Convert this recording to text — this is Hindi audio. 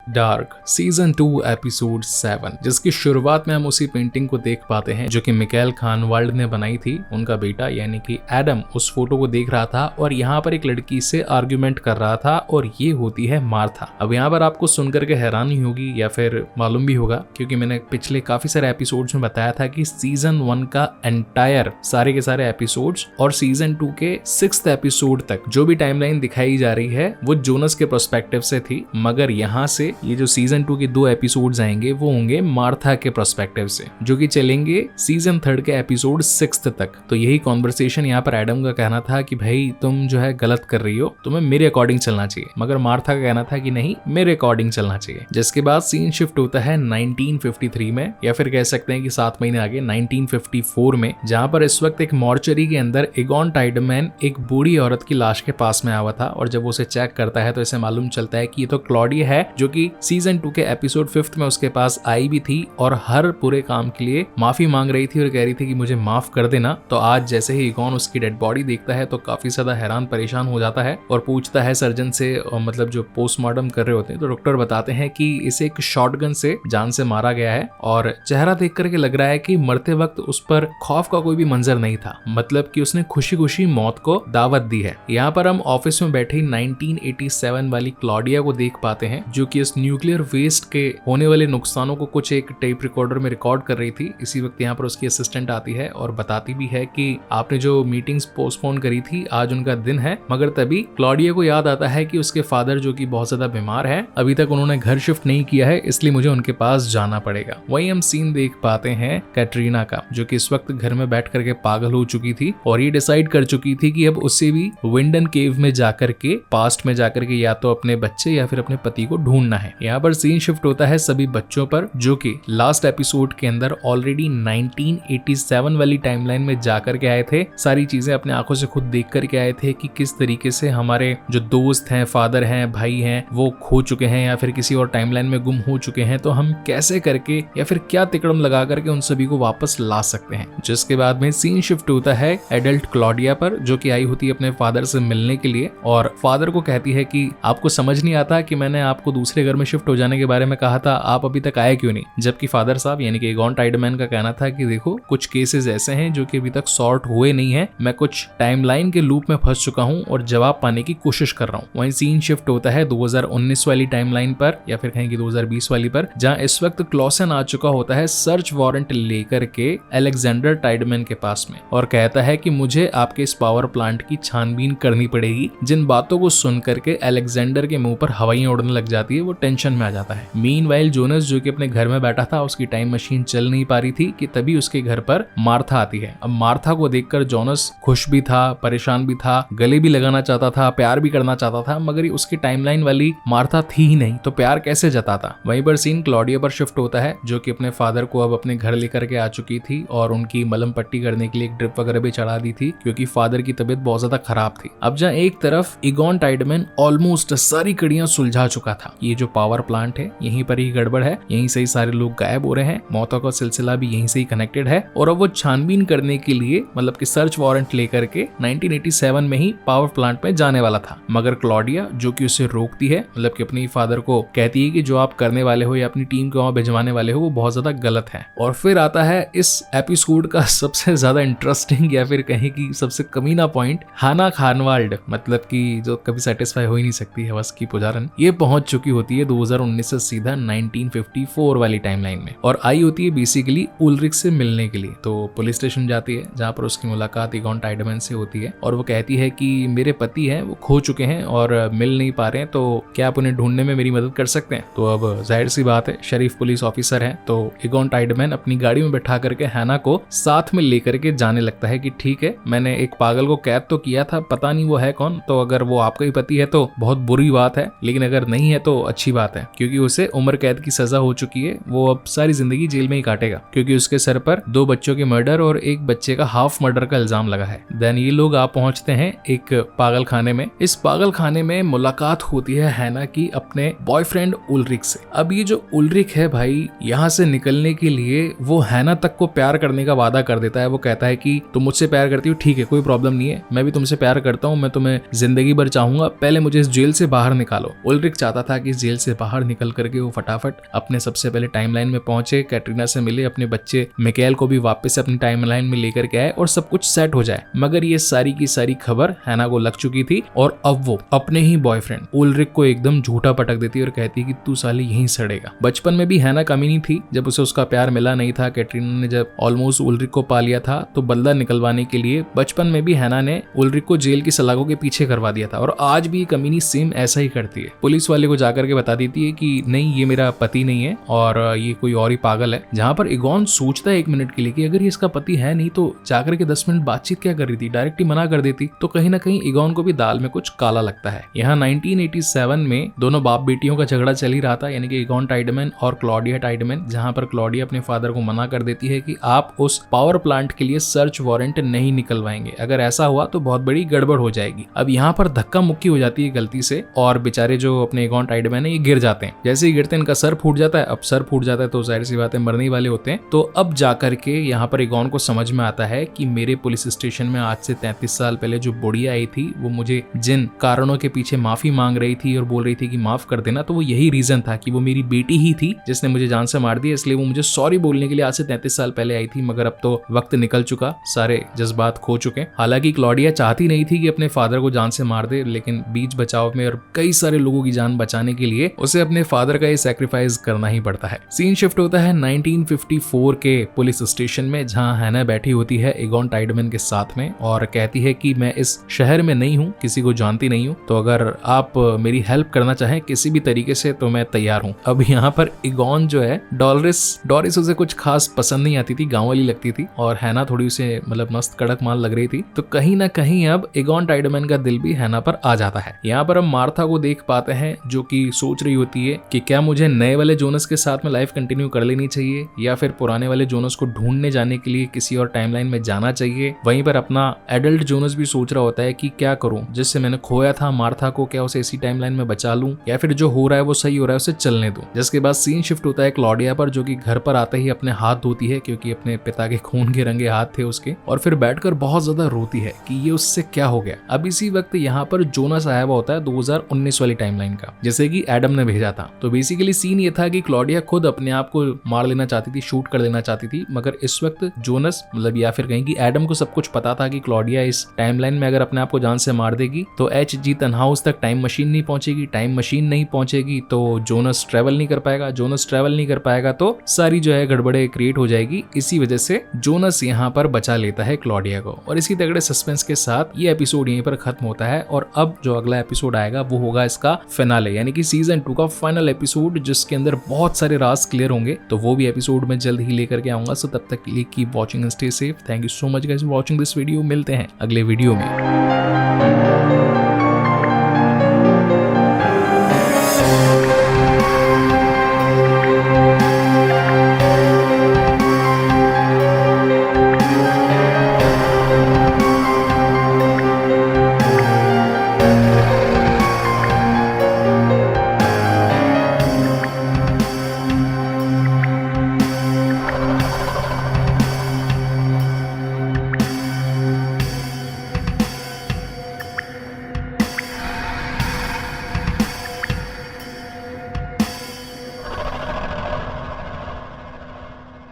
डार्क सीजन 2 एपिसोड 7, जिसकी शुरुआत में हम उसी पेंटिंग को देख पाते हैं जो कि मिकाएल खानवाल्ड ने बनाई थी। उनका बेटा यानी कि एडम उस फोटो को देख रहा था और यहाँ पर एक लड़की से आर्ग्यूमेंट कर रहा था और ये होती है मार्था। अब यहाँ पर आपको सुनकर के हैरानी होगी या फिर मालूम भी होगा, क्योंकि मैंने पिछले काफी सारे एपिसोड्स में बताया था कि सीजन 1 का एंटायर सारे के सारे एपिसोड्स और सीजन 2 के 6th एपिसोड तक जो भी टाइमलाइन दिखाई जा रही है वो जोनस के पर्सपेक्टिव से थी, मगर यहाँ से ये जो सीजन 2 के 2 एपिसोड्स आएंगे वो होंगे मार्था के पर्सपेक्टिव से, जो कि चलेंगे सीजन 3 के एपिसोड 6th तक। तो यही कॉन्वर्सेशन यहाँ पर एडम का कहना था कि भाई तुम जो है गलत कर रही हो, तुम्हें मेरे अकॉर्डिंग चलना चाहिए, मगर मार्था का कहना था कि नहीं मेरे अकॉर्डिंग चलना चाहिए। जिसके बाद सीन शिफ्ट होता है 1953 में, या फिर कह सकते हैं कि 7 महीने आगे 1954 में, जहाँ पर इस वक्त एक मॉर्चरी के अंदर एगॉन टाइडमैन एक बूढ़ी औरत की लाश के पास में आया था। और जब उसे चेक करता है तो इसे मालूम चलता है कि ये तो क्लॉडिया है, जो कि सीजन 2 के एपिसोड 5 में उसके पास आई भी थी और हर पूरे काम के लिए माफी मांग रही थी और कह रही थी कि मुझे माफ कर देना। तो आज जैसे ही एगॉन उसकी डेड बॉडी देखता है तो काफी ज्यादा हैरान परेशान हो जाता है और पूछता है सर्जन से, मतलब जो पोस्टमार्टम कर रहे होते हैं, तो डॉक्टर बताते हैं कि इसे एक शॉटगन से जान से मारा गया है और चेहरा देख करके लग रहा है कि मरते वक्त उस पर खौफ का कोई भी मंजर नहीं था, मतलब कि उसने खुशी खुशी मौत को दावत दी है। यहाँ पर हम ऑफिस में बैठे 1987 वाली क्लॉडिया को देख पाते हैं, जो कि इस न्यूक्लियर वेस्ट के होने वाले नुकसानों को कुछ एक टेप रिकॉर्डर में रिकॉर्ड कर रही थी। इसी वक्त यहाँ पर उसकी असिस्टेंट आती है और बताती भी है कि आपने जो मीटिंग्स पोस्टपोन करी थी आज उनका दिन है। मगर तभी क्लॉडिया को याद आता है कि उसके फादर जो कि बहुत ज्यादा बीमार है, अभी तक उन्होंने घर शिफ्ट नहीं किया है, इसलिए मुझे उनके पास जाना पड़ेगा। वहीं हम सीन देख पाते हैं कैटरीना का, जो कि इस वक्त घर में बैठ करके पागल हो चुकी थी और ये डिसाइड कर चुकी थी कि अब उसे भी विंडन केव में जाकर के पास्ट में जाकर के या तो अपने बच्चे या फिर अपने पति को ढूंढना है। यहाँ पर सीन शिफ्ट होता है सभी बच्चों पर, जो कि लास्ट एपिसोड के अंदर ऑलरेडी 1987 वाली टाइमलाइन में जाकर के आए थे। सारी चीजें अपने आंखों से खुद देख करके आए थे कि किस तरीके से हमारे जो दोस्त हैं, फादर हैं, भाई हैं, वो खो चुके हैं या फिर किसी और टाइमलाइन में गुम हो चुके हैं। तो हम कैसे करके या फिर क्या तिकड़म लगा करके उन सभी को वापस ला सकते हैं। जिसके बाद में सीन शिफ्ट होता है एडल्ट क्लॉडिया पर, जो कि आई होती है अपने फादर से मिलने के लिए और फादर को कहती है कि आपको समझ नहीं आता कि मैंने आपको दूसरे घर में शिफ्ट हो जाने के बारे में कहा था, आप अभी तक आए क्यों नहीं। जबकि फादर साहब यानी कि एगॉन टाइडमैन का कहना था कि देखो कुछ केसेस ऐसे हैं जो कि अभी तक सॉर्ट हुए नहीं है, मैं कुछ टाइमलाइन के लूप में फंस चुका हूं और जवाब पाने की कोशिश कर रहा हूं। वहीं सीन शिफ्ट होता है 2019 वाली टाइमलाइन पर या फिर कहेंगे 2020 वाली पर, जहां इस वक्त क्लॉसन आ चुका होता है सर्च वारंट लेकर के अलेक्जेंडर टाइडमैन के पास में और कहता है कि मुझे आपके इस पावर प्लांट की छानबीन करनी पड़ेगी। जिन बातों को सुन करके अलेक्जेंडर के मुंह पर हवाइयां उड़ने लग जाती है, वो टेंशन में आ जाता है। मीनवाइल जोनस जो कि अपने घर में बैठा था, उसकी टाइम मशीन चल नहीं पा रही थी कि तभी उसके घर पर मार्था आती है। अब मार्था को देखकर जोनस खुश भी था, परेशान भी था, गले भी लगाना चाहता था, प्यार भी करना चाहता था, मगर ये उसकी टाइमलाइन वाली मार्था थी ही नहीं, तो प्यार कैसे जताता। वहीं पर सीन क्लॉडिया पर शिफ्ट होता है, जो कि अपने फादर को अब अपने घर लेकर के आ चुकी थी और उनकी मलम पट्टी करने के लिए एक ड्रिप वगैरह भी चढ़ा दी थी, क्योंकि फादर की तबीयत बहुत ज्यादा खराब थी। अब जहाँ एक तरफ एगॉन टाइडमैन ऑलमोस्ट सारी कड़ियां सुलझा चुका था, ये जो पावर प्लांट है यहीं पर ही गड़बड़ है, यहीं से ही सारे लोग गायब हो रहे हैं, मौतों का सिलसिला भी यहीं से ही कनेक्टेड है और अब वो छानबीन करने के लिए मतलब कि सर्च वारंट लेकर के 1987 में ही पावर प्लांट में जाने वाला था। मगर क्लॉडिया जो कि उसे रोकती है, मतलब कि अपनी फादर को कहती है कि जो आप करने वाले हो या अपनी टीम को वहां भिजवाने वाले हो वो बहुत ज्यादा गलत है। और फिर आता है इस एपिसोड का सबसे ज्यादा इंटरेस्टिंग या फिर कहें कि सबसे कमीना पॉइंट, हाना खानवाल्ड, मतलब कि जो कभी सेटिस्फाई हो ही नहीं सकती है हवस की पुजारन, ये पहुंच चुकी होती है 2019 से सीधा 1954 वाली टाइमलाइन में और आई होती है बेसिकली उल्रिक से मिलने के लिए। तो पुलिस स्टेशन जाती है जहां पर उसकी मुलाकात एगॉन टाइडमैन से होती है और वो कहती है कि मेरे पति हैं वो खो चुके हैं और मिल नहीं पा रहे हैं, तो क्या आप उन्हें ढूंढने में मेरी मदद कर सकते हैं। तो अब जाहिर सी बात है, शरीफ पुलिस ऑफिसर है, तो एगॉन टाइडमैन अपनी गाड़ी में बैठा करके हैना को साथ में लेकर के जाने लगता है कि ठीक है, मैंने एक पागल को कैद तो किया था, पता नहीं वो है कौन, तो अगर वो आपका ही पति है तो बहुत बुरी बात है, लेकिन अगर नहीं है तो अच्छी बात है, क्योंकि उसे उम्र कैद की सजा हो चुकी है, वो अब सारी जिंदगी जेल में ही काटेगा, क्योंकि उसके सर पर 2 बच्चों के मर्डर और एक बच्चे का हाफ मर्डर का इल्जाम लगा है। देन ये लोग आप पहुंचते हैं एक पागल खाने में। इस पागल खाने में मुलाकात होती है हैना की अपने बॉयफ्रेंड उल्रिक से। अब ये जो उल्रिक है भाई, यहाँ से निकलने के लिए वो हैना तक को प्यार करने का वादा कर देता है। वो कहता है कि तुम मुझसे प्यार करती हो, ठीक है, कोई प्रॉब्लम नहीं है, मैं भी तुमसे प्यार करता हूँ, मैं तुम्हें जिंदगी भर चाहूंगा, पहले मुझे इस जेल से बाहर निकालो। उल्रिक चाहता था कि इस जेल से बाहर निकल करके वो फटाफट अपने सबसे पहले टाइमलाइन में पहुंचे, कैटरीना से मिले, अपने बच्चे मिकेल को भी वापस अपनी टाइमलाइन में लेकर के आए और सब कुछ सेट हो जाए। मगर ये सारी की सारी खबर हैना को लग चुकी थी और अब वो अपने ही बॉयफ्रेंड उल्रिक को एकदम झूठा पटक देती और कहती कि तू साली यहीं सड़ेगा। बचपन में भी हैना कमीनी थी, जब उसे उसका प्यार मिला नहीं था, कैटरीना ने जब ऑलमोस्ट उल्रिक को पा लिया था तो बदला निकलवाने के लिए बचपन में भी हैना ने उल्रिक को जेल की सलाखों के पीछे करवा दिया था और आज भी कमीनी सेम ऐसा ही करती है। पुलिस वाले को जाकर के बता देती है कि नहीं ये मेरा पति नहीं है और ये कोई और ही पागल है। जहां पर ईगॉन सोचता है 1 मिनट के लिए कि अगर ये इसका पति है नहीं तो जाकर के 10 मिनट बातचीत क्या कर रही थी, डायरेक्ट ही मना कर देती। तो कहीं ना कहीं ईगॉन को भी दाल में कुछ काला लगता है। यहाँ 1987 में दोनों बाप बेटियों का झगड़ा चल ही रहा था, यानी कि ईगॉन टाइडमैन और क्लॉडिया टाइडमैन, जहां पर क्लॉडिया अपने फादर को मना कर देती है कि आप उस पावर प्लांट के लिए सर्च वारंट नहीं निकलवाएंगे, अगर ऐसा हुआ तो बहुत बड़ी गड़बड़ हो जाएगी। अब यहाँ पर धक्का मुक्की हो जाती है गलती से और बेचारे जो अपने ईगॉन टाइडमैन है ये गिर जाते हैं। जैसे ही गिरते हैं इनका सर फूट जाता है। अब सर फूट जाता है तो जाहिर सी बात है मरने वाले होते हैं। तो अब जाकर के यहाँ पर ईगॉन को समझ में आता है कि मेरे पुलिस स्टेशन में आज से 33 साल पहले जो बुढ़िया आई थी वो मुझे जिन कारणों के पीछे माफी मांग रही थी और बोल रही थी कि माफ कर देना, तो वो यही रीजन था कि वो मेरी बेटी ही थी जिसने मुझे जान से मार दिया, इसलिए वो मुझे सॉरी बोलने के लिए आज से 33 साल पहले आई थी। मगर अब तो वक्त निकल चुका, सारे जज्बात खो चुके। हालांकि क्लॉडिया चाहती नहीं थी कि अपने फादर को जान से मार दे, लेकिन बीच बचाव में और कई सारे लोगों की जान बचाने के लिए उसे अपने फादर का ये सैक्रिफाइस करना ही पड़ता है। सीन शिफ्ट होता है 1954 के पुलिस स्टेशन में, जहां हैना बैठी होती है ईगॉन टाइडमैन के साथ में और कहती है कि मैं इस शहर में नहीं हूँ, किसी को जानती नहीं हूँ, तो अगर आप मेरी हेल्प करना चाहें किसी भी तरीके से तो मैं तैयार हूँ। अब यहाँ पर ईगॉन जो है डोरिस उसे कुछ खास पसंद नहीं आती थी, गाँव वाली लगती थी और हैना थोड़ी उसे मतलब मस्त कड़क माल लग रही थी। तो कहीं ना कहीं अब ईगॉन टाइडमैन का दिल भी हैना पर आ जाता है। यहाँ पर हम मार्था को देख पाते हैं जो कि सोच रही होती है कि क्या मुझे नए वाले जोनस के साथ में लाइफ कंटिन्यू कर लेनी चाहिए या फिर पुराने वाले जोनस को ढूंढने जाने के लिए किसी और टाइमलाइन में जाना चाहिए। वहीं पर अपना एडल्ट जोनस भी सोच रहा होता है कि क्या करूं, जिससे मैंने खोया था मार्था को, क्या उसे इसी टाइमलाइन में बचा लूं या फिर जो हो रहा है वो सही हो रहा है उसे चलने दूं। जिसके बाद सीन शिफ्ट होता है क्लॉडिया पर, जो कि घर पर आते ही अपने हाथ धोती है क्योंकि अपने पिता के खून के रंगे हाथ थे उसके, और फिर बैठकर बहुत ज्यादा रोती है कि ये उससे क्या हो गया। अब इसी वक्त यहाँ पर जोनस आया हुआ होता है 2019 वाली टाइमलाइन का, जैसे कि एडम ने भेजा था। तो बेसिकली सीन ये था कि क्लॉडिया खुद अपने आप को मार लेना चाहती थी, शूट कर देना चाहती थी, मगर इस वक्त जोनस मतलब या फिर कहें कि एडम को सब कुछ पता था कि क्लॉडिया इस टाइमलाइन में अगर अपने आप को जान से मार देगी तो HG तनहाउस तक टाइम मशीन नहीं पहुंचेगी, टाइम मशीन नहीं पहुंचेगी तो जोनस ट्रेवल नहीं कर पाएगा, जोनस ट्रेवल नहीं कर पाएगा तो सारी जो है गड़बड़े क्रिएट हो जाएगी। इसी वजह से जोनस यहाँ पर बचा लेता है क्लॉडिया को और इसी तगड़े सस्पेंस के साथ ये एपिसोड यहीं पर खत्म होता है। और अब जो अगला एपिसोड आएगा वो होगा इसका फिनाले, यानी कि सीजन 2 का फाइनल एपिसोड, जिसके अंदर बहुत सारे राज क्लियर होंगे। तो वो भी एपिसोड में जल्द ही लेकर के आऊंगा। सो तब तक के लिए keep watching and stay safe. Thank you so much guys for watching this video. मिलते हैं अगले वीडियो में।